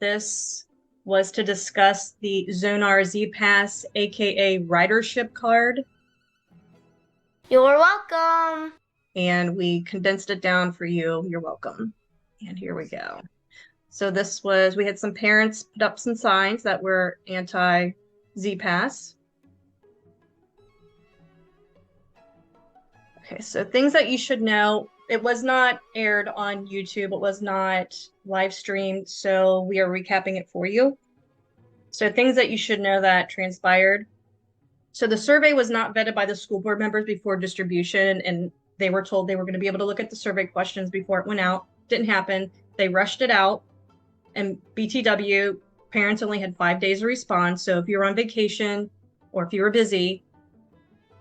This was to discuss the Zonar ZPass, aka Ridership card, You're welcome. and we condensed it down for you. You're welcome. And here we go. So we had some parents put up some signs that were anti ZPass. Okay, so things that you should know. It was not aired on YouTube. It was not live streamed, so we are recapping it for you. So things that you should know that transpired. So the survey was not vetted by the school board members before distribution, and they were told they were going to be able to look at the survey questions before it went out. Didn't happen. They rushed it out, and BTW parents only had 5 days to respond. So if you were on vacation or if you were busy,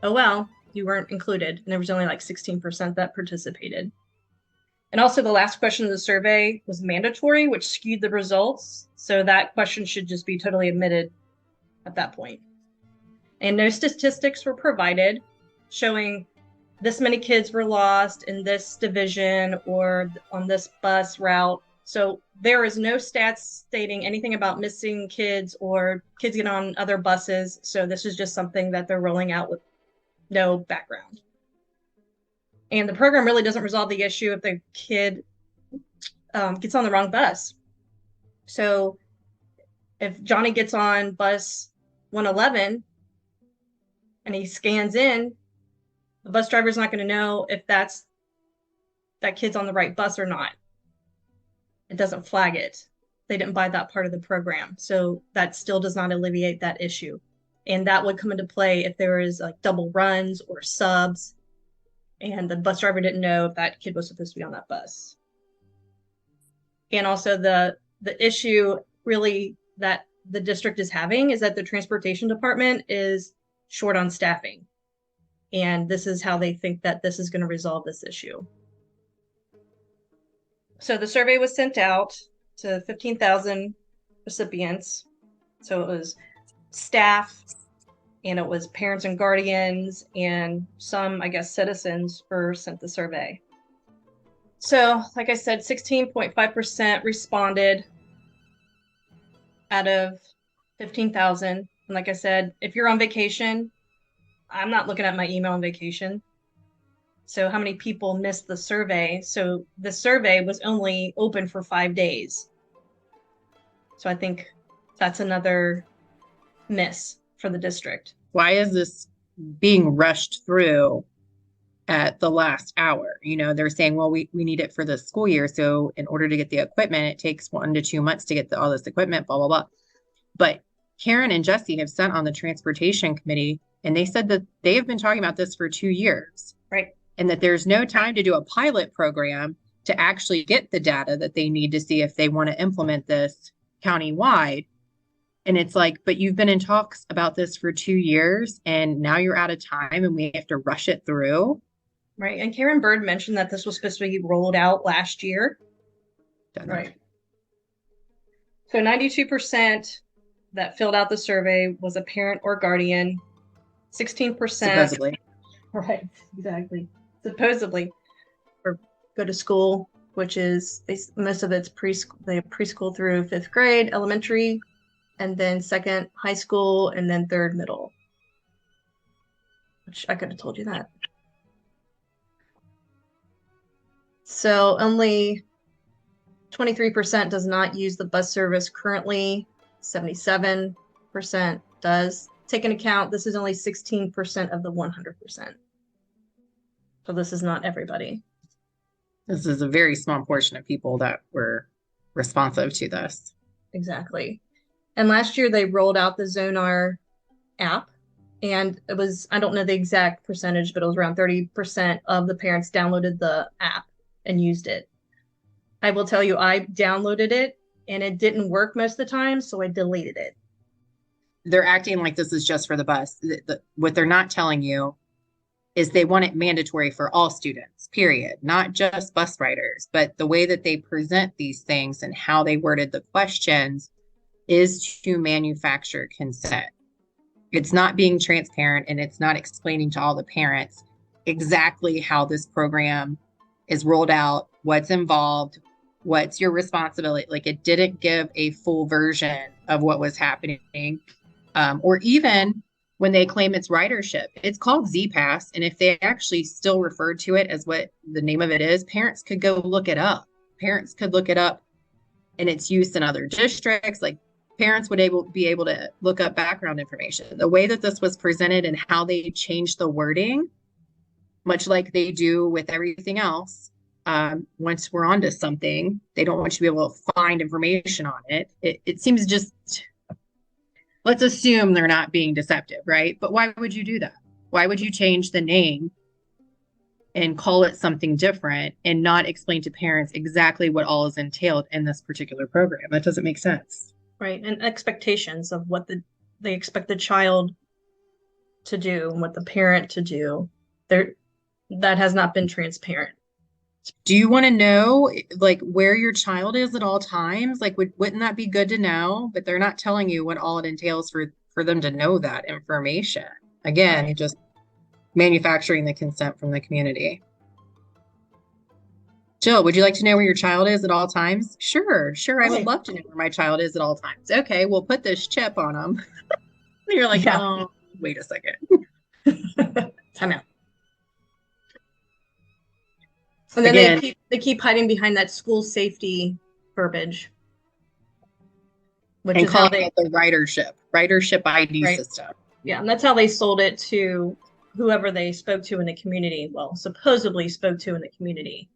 oh well, you weren't included. And there was only like 16% that participated. And also the last question of the survey was mandatory, which skewed the results. So that question should just be totally omitted at that point. And no statistics were provided showing this many kids were lost in this division or on this bus route. So there is no stats stating anything about missing kids or kids getting on other buses. So this is just something that they're rolling out with no background. And the program really doesn't resolve the issue if the kid gets on the wrong bus. So if Johnny gets on bus 111 and he scans in, the bus driver's not going to know if that kid's on the right bus or not. It doesn't flag it. They didn't buy that part of the program. So that still does not alleviate that issue. And that would come into play if there is like double runs or subs and the bus driver didn't know if that kid was supposed to be on that bus. And also the issue really that the district is having is that the transportation department is short on staffing. And this is how they think that this is going to resolve this issue. So the survey was sent out to 15,000 recipients. So it was staff, and it was parents and guardians, and some, I guess, citizens were sent the survey. So, like I said, 16.5% responded out of 15,000. And like I said, if you're on vacation, I'm not looking at my email on vacation. So how many people missed the survey? So the survey was only open for 5 days. So I think that's another miss for the district. Why is this being rushed through at the last hour? You know, they're saying, well, we need it for the school year. So in order to get the equipment, it takes 1 to 2 months to get all this equipment, blah, blah, blah. But Karen and Jesse have sat on the transportation committee, and they said that they have been talking about this for 2 years. Right. And that there's no time to do a pilot program to actually get the data that they need to see if they want to implement this countywide. And it's like, but you've been in talks about this for 2 years and now you're out of time and we have to rush it through. Right. And Karen Bird mentioned that this was supposed to be rolled out last year. Right. So 92% that filled out the survey was a parent or guardian. 16%. Supposedly. Right. Exactly. Supposedly. Or go to school, which is most of it's preschool. They have preschool through 5th grade, elementary, and then 2nd high school, and then 3rd middle. Which I could have told you that. So only 23% does not use the bus service currently. 77% does. Take into account, this is only 16% of the 100%. So this is not everybody. This is a very small portion of people that were responsive to this. Exactly. And last year they rolled out the Zonar app, and it was, I don't know the exact percentage, but it was around 30% of the parents downloaded the app and used it. I will tell you, I downloaded it and it didn't work most of the time, so I deleted it. They're acting like this is just for the bus. What they're not telling you is they want it mandatory for all students, period, not just bus riders. But the way that they present these things and how they worded the questions is to manufacture consent. It's not being transparent, and it's not explaining to all the parents exactly how this program is rolled out, what's involved, What's your responsibility? Like it didn't give a full version of what was happening. Or even when they claim it's ridership, it's called ZPass. And if they actually still referred to it as what the name of it is, parents could go look it up. Parents could look it up in its use in other districts. Like parents would be able to look up background information. The way that this was presented and how they changed the wording, much like they do with everything else, once we're onto something, they don't want you to be able to find information on it. It seems just, let's assume they're not being deceptive, right? But why would you do that? Why would you change the name and call it something different and not explain to parents exactly what all is entailed in this particular program? That doesn't make sense. Right. And expectations of what they expect the child to do and what the parent to do. That has not been transparent. Do you want to know like where your child is at all times? Like wouldn't that be good to know? But they're not telling you what all it entails for them to know that information. Again, it just manufacturing the consent from the community. Jill, would you like to know where your child is at all times? Sure. I would love to know where my child is at all times. Okay, we'll put this chip on them. You're like, oh, wait a second. Time out. And then again, they keep hiding behind that school safety verbiage, which is how they the ridership ID system. Yeah, and that's how they sold it to whoever they spoke to in the community. Well, supposedly spoke to in the community.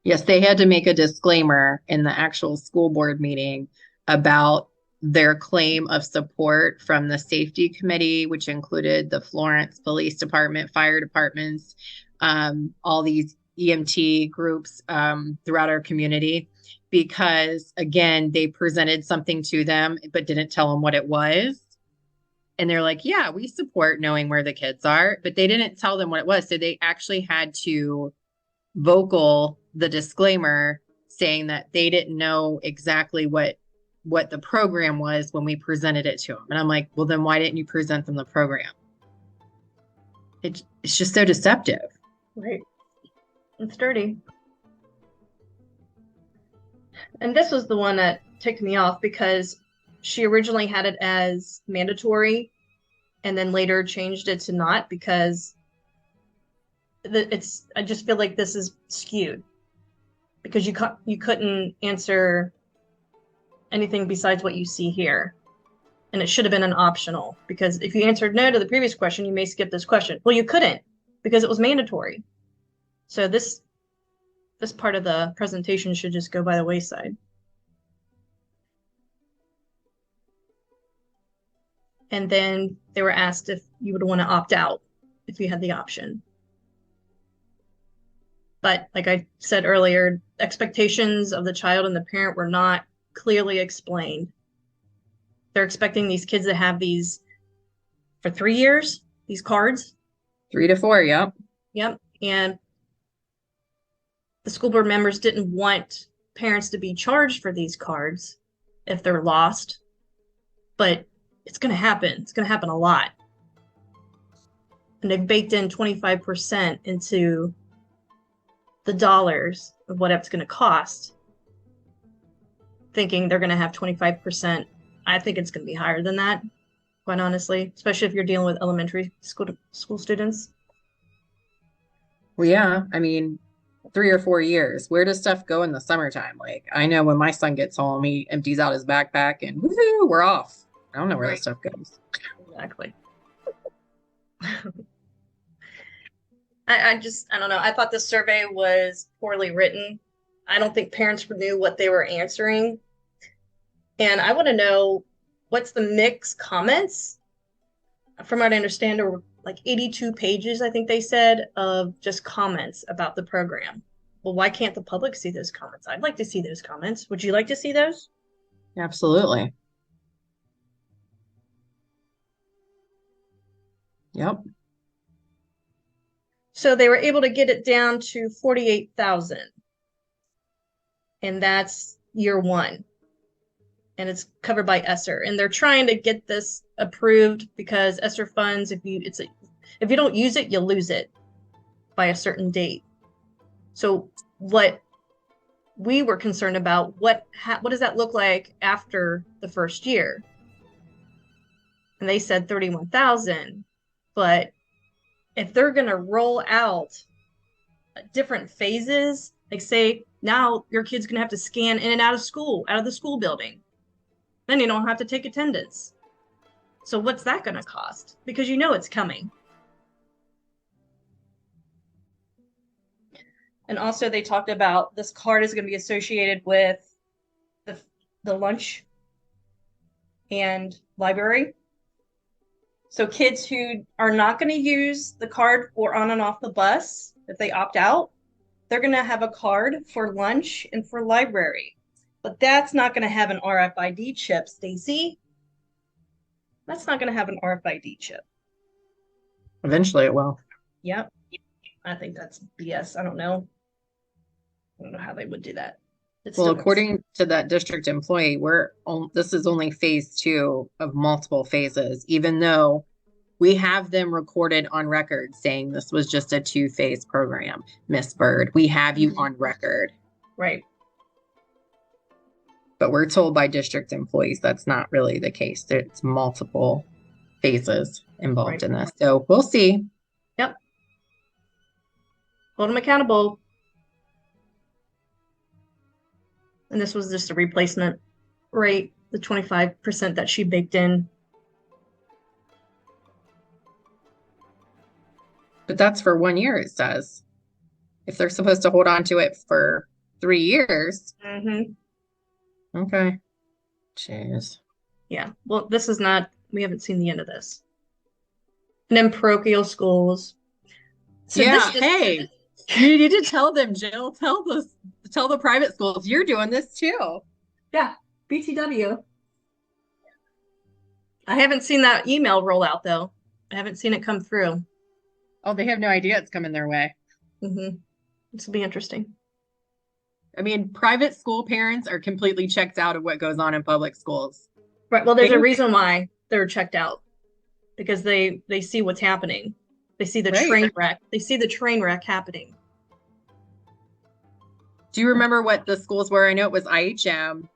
Yes, they had to make a disclaimer in the actual school board meeting about their claim of support from the safety committee, which included the Florence Police Department, fire departments, all these EMT groups throughout our community, because again, they presented something to them, but didn't tell them what it was. And they're like, yeah, we support knowing where the kids are, but they didn't tell them what it was. So they actually had to vocal the disclaimer saying that they didn't know exactly what the program was when we presented it to them. And I'm like, well, then why didn't you present them the program? It's just so deceptive. Right. It's dirty. And this was the one that ticked me off because she originally had it as mandatory and then later changed it to not because I just feel like this is skewed because you couldn't answer anything besides what you see here. And it should have been an optional because if you answered no to the previous question, you may skip this question. Well, you couldn't because it was mandatory. So this part of the presentation should just go by the wayside. And then they were asked if you would want to opt out if you had the option. But like I said earlier, expectations of the child and the parent were not clearly explained. They're expecting these kids to have these for 3 years, these cards. 3 to 4, yep. Yep. And the school board members didn't want parents to be charged for these cards if they're lost. But it's going to happen. It's going to happen a lot. And they've baked in 25% into the dollars of what it's going to cost, thinking they're going to have 25%. I think it's going to be higher than that, quite honestly, especially if you're dealing with elementary school students. Well, yeah, I mean, 3 or 4 years. Where does stuff go in the summertime? Like, I know when my son gets home, he empties out his backpack and woohoo, we're off. I don't know where that stuff goes. Exactly. I don't know. I thought this survey was poorly written. I don't think parents knew what they were answering. And I want to know what's the mixed comments. From what I understand, there were like 82 pages, I think they said, of just comments about the program. Well, why can't the public see those comments? I'd like to see those comments. Would you like to see those? Absolutely. Yep. So they were able to get it down to 48,000. And that's year one. And it's covered by ESSER. And they're trying to get this approved because ESSER funds, if you don't use it, you lose it. by a certain date. So what we were concerned about, what does that look like after the first year? And they said 31,000. But if they're going to roll out different phases, like say now your kid's going to have to scan in and out of school, out of the school building, then you don't have to take attendance. So what's that going to cost? Because you know it's coming. And also they talked about this card is going to be associated with the lunch and library. So kids who are not going to use the card or on and off the bus, if they opt out, they're going to have a card for lunch and for library. But that's not going to have an RFID chip, Stacy. That's not going to have an RFID chip. Eventually it will. Yep. I think that's BS. I don't know how they would do that. Well, according to that district employee, this is only phase 2 of multiple phases, even though we have them recorded on record saying this was just a 2-phase program. Miss Bird, we have you on record. Right. But we're told by district employees that's not really the case. It's multiple phases involved in this. So we'll see. Yep. Hold them accountable. And this was just a replacement rate, the 25% that she baked in. But that's for 1 year, it says. If they're supposed to hold on to it for 3 years. Mm-hmm. Okay. Jeez. Yeah. Well, this is not, we haven't seen the end of this. And then parochial schools. So yeah, hey, you need to tell them, Jill. Tell the private schools you're doing this too. Yeah, BTW. I haven't seen that email roll out though. I haven't seen it come through. Oh, they have no idea it's coming their way. Mm-hmm. This will be interesting. I mean, private school parents are completely checked out of what goes on in public schools. Right. Well, there's a reason why they're checked out, because they see what's happening. They see the train wreck. They see the train wreck happening. Do you remember what the schools were? I know it was IHM.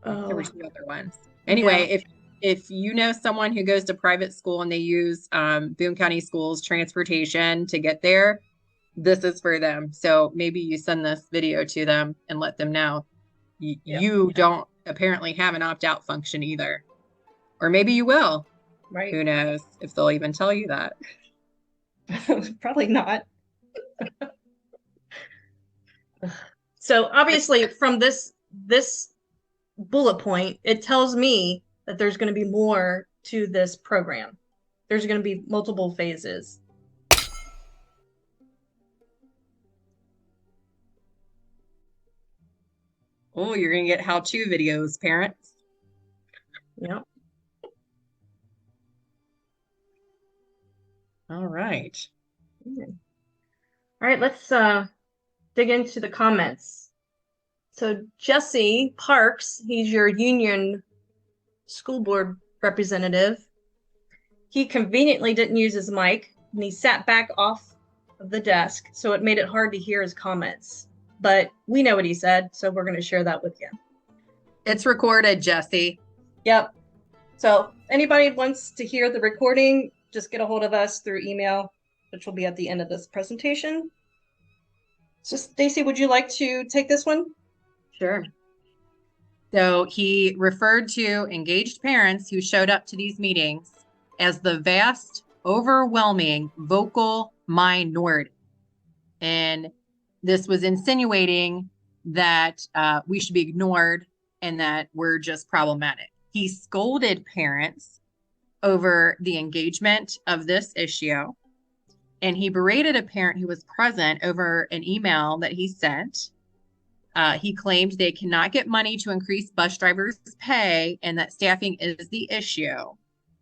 Oh. There were 2 other ones. Anyway, yeah. If you know someone who goes to private school and they use Boone County Schools transportation to get there, this is for them. So maybe you send this video to them and let them know. You don't apparently have an opt-out function either. Or maybe you will. Right. Who knows if they'll even tell you that. Probably not. So obviously from this bullet point, it tells me that there's going to be more to this program. There's going to be multiple phases. Oh, you're going to get how-to videos, parents. Yeah. All right. All right, let's dig into the comments. So Jesse Parks, he's your union school board representative. He conveniently didn't use his mic, and he sat back off of the desk, so it made it hard to hear his comments. But we know what he said, so we're going to share that with you. It's recorded, Jesse. Yep. So anybody wants to hear the recording, just get a hold of us through email, which will be at the end of this presentation. So Stacy, would you like to take this one? Sure. So he referred to engaged parents who showed up to these meetings as the vast, overwhelming vocal minority. And this was insinuating that we should be ignored and that we're just problematic. He scolded parents over the engagement of this issue. And he berated a parent who was present over an email that he sent. He claimed they cannot get money to increase bus drivers' pay and that staffing is the issue.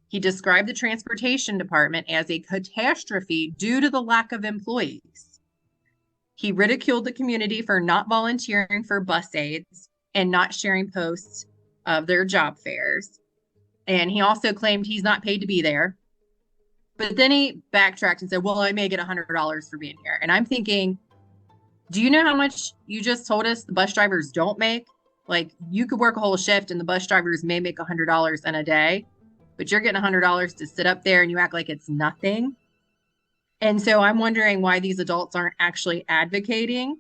He described the transportation department as a catastrophe due to the lack of employees. He ridiculed the community for not volunteering for bus aides and not sharing posts of their job fairs. And he also claimed he's not paid to be there. But then he backtracked and said, well, I may get $100 for being here. And I'm thinking, do you know how much you just told us the bus drivers don't make? Like, you could work a whole shift and the bus drivers may make $100 in a day, but you're getting $100 to sit up there and you act like it's nothing. And so I'm wondering why these adults aren't actually advocating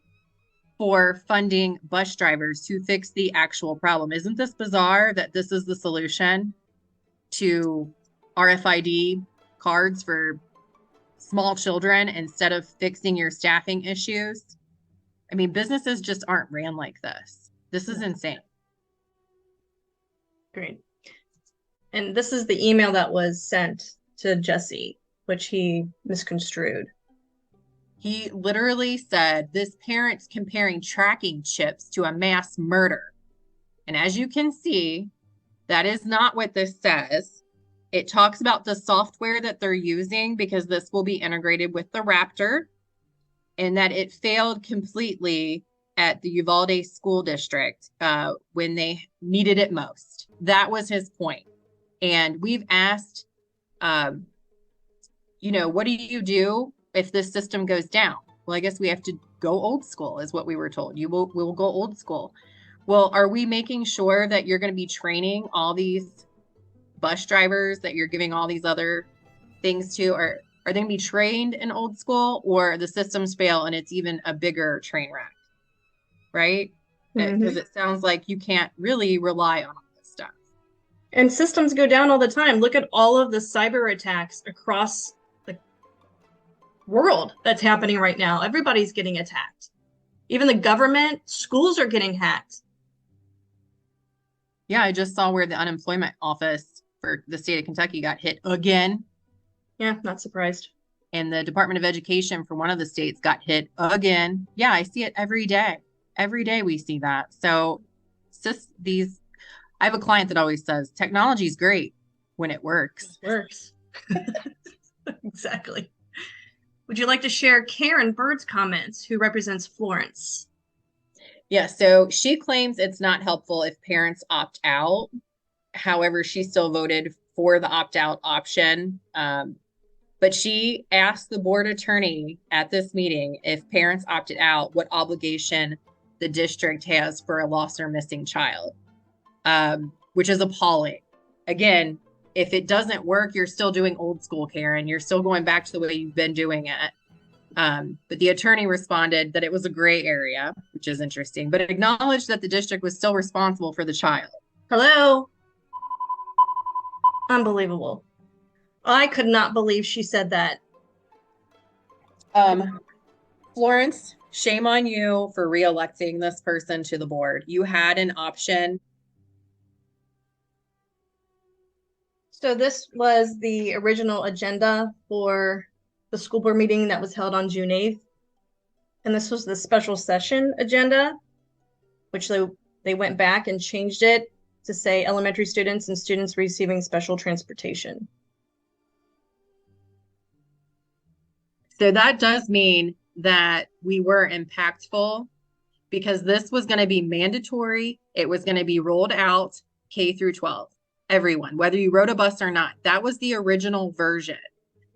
for funding bus drivers to fix the actual problem. Isn't this bizarre that this is the solution to RFID cards for small children instead of fixing your staffing issues? I mean, businesses just aren't ran like this. This is insane. Great. And this is the email that was sent to Jesse, which he misconstrued. He literally said, this parent's comparing tracking chips to a mass murder. And as you can see, that is not what this says. It talks about the software that they're using because this will be integrated with the Raptor, and that it failed completely at the Uvalde School District when they needed it most. That was his point. And we've asked, what do you do if this system goes down? Well, I guess we have to go old school is what we were told. We'll go old school. Well, are we making sure that you're going to be training all these bus drivers that you're giving all these other things to? Or are they going to be trained in old school, or the systems fail and it's even a bigger train wreck? Right? Because it sounds like you can't really rely on all this stuff. And systems go down all the time. Look at all of the cyber attacks across the world that's happening right now. Everybody's getting attacked. Even the government, schools are getting hacked. Yeah, I just saw where the unemployment office for the state of Kentucky got hit again. Yeah, not surprised. And the Department of Education for one of the states got hit again. Yeah, I see it every day. Every day we see that. So I have a client that always says technology is great when it works. It works. Exactly. Would you like to share Karen Bird's comments, who represents Florence? Yeah, so she claims it's not helpful if parents opt out. However, she still voted for the opt-out option. But she asked the board attorney at this meeting, if parents opted out, what obligation the district has for a lost or missing child, which is appalling. Again, if it doesn't work, you're still doing old school, Karen. You're still going back to the way you've been doing it. But the attorney responded that it was a gray area, which is interesting, but acknowledged that the district was still responsible for the child. Hello? Unbelievable. I could not believe she said that. Florence, shame on you for reelecting this person to the board. You had an option. So this was the original agenda for the school board meeting that was held on June 8th. And this was the special session agenda, which they went back and changed it to say elementary students and students receiving special transportation. So that does mean that we were impactful, because this was going to be mandatory. It was going to be rolled out K through 12, everyone, whether you rode a bus or not. That was the original version.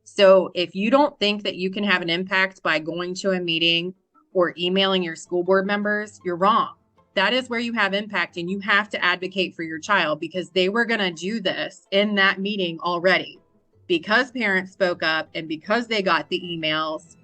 So if you don't think that you can have an impact by going to a meeting or emailing your school board members, you're wrong. That is where you have impact, and you have to advocate for your child, because they were going to do this in that meeting already. Because parents spoke up and because they got the emails,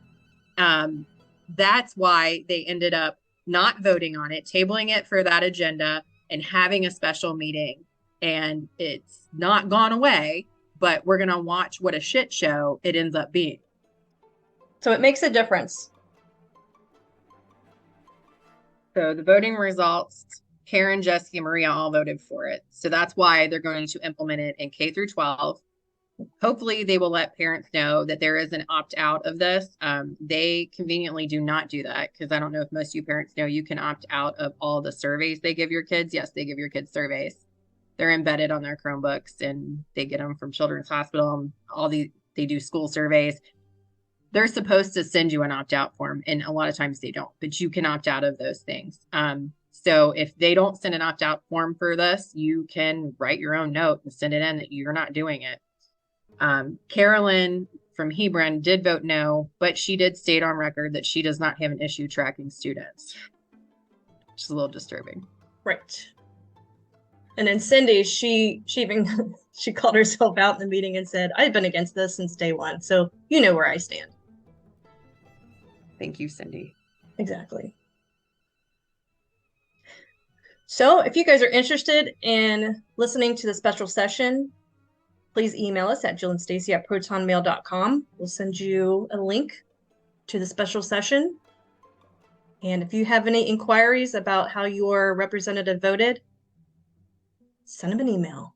that's why they ended up not voting on it, tabling it for that agenda and having a special meeting. And it's not gone away, but we're going to watch what a shit show it ends up being. So it makes a difference. So the voting results, Karen, Jesse, and Maria all voted for it. So that's why they're going to implement it in K through 12. Hopefully they will let parents know that there is an opt-out of this. They conveniently do not do that, because I don't know if most of you parents know you can opt out of all the surveys they give your kids. Yes, they give your kids surveys. They're embedded on their Chromebooks, and they get them from Children's Hospital. They do school surveys. They're supposed to send you an opt-out form, and a lot of times they don't, but you can opt out of those things. So if they don't send an opt-out form for this, you can write your own note and send it in that you're not doing it. Carolyn from Hebron did vote no, but she did state on record that she does not have an issue tracking students, which is a little disturbing. Right. And then Cindy, she even she called herself out in the meeting and said, I've been against this since day one. So you know where I stand. Thank you, Cindy. Exactly. So if you guys are interested in listening to the special session, please email us at jillandstacy@protonmail.com. We'll send you a link to the special session. And if you have any inquiries about how your representative voted, send them an email.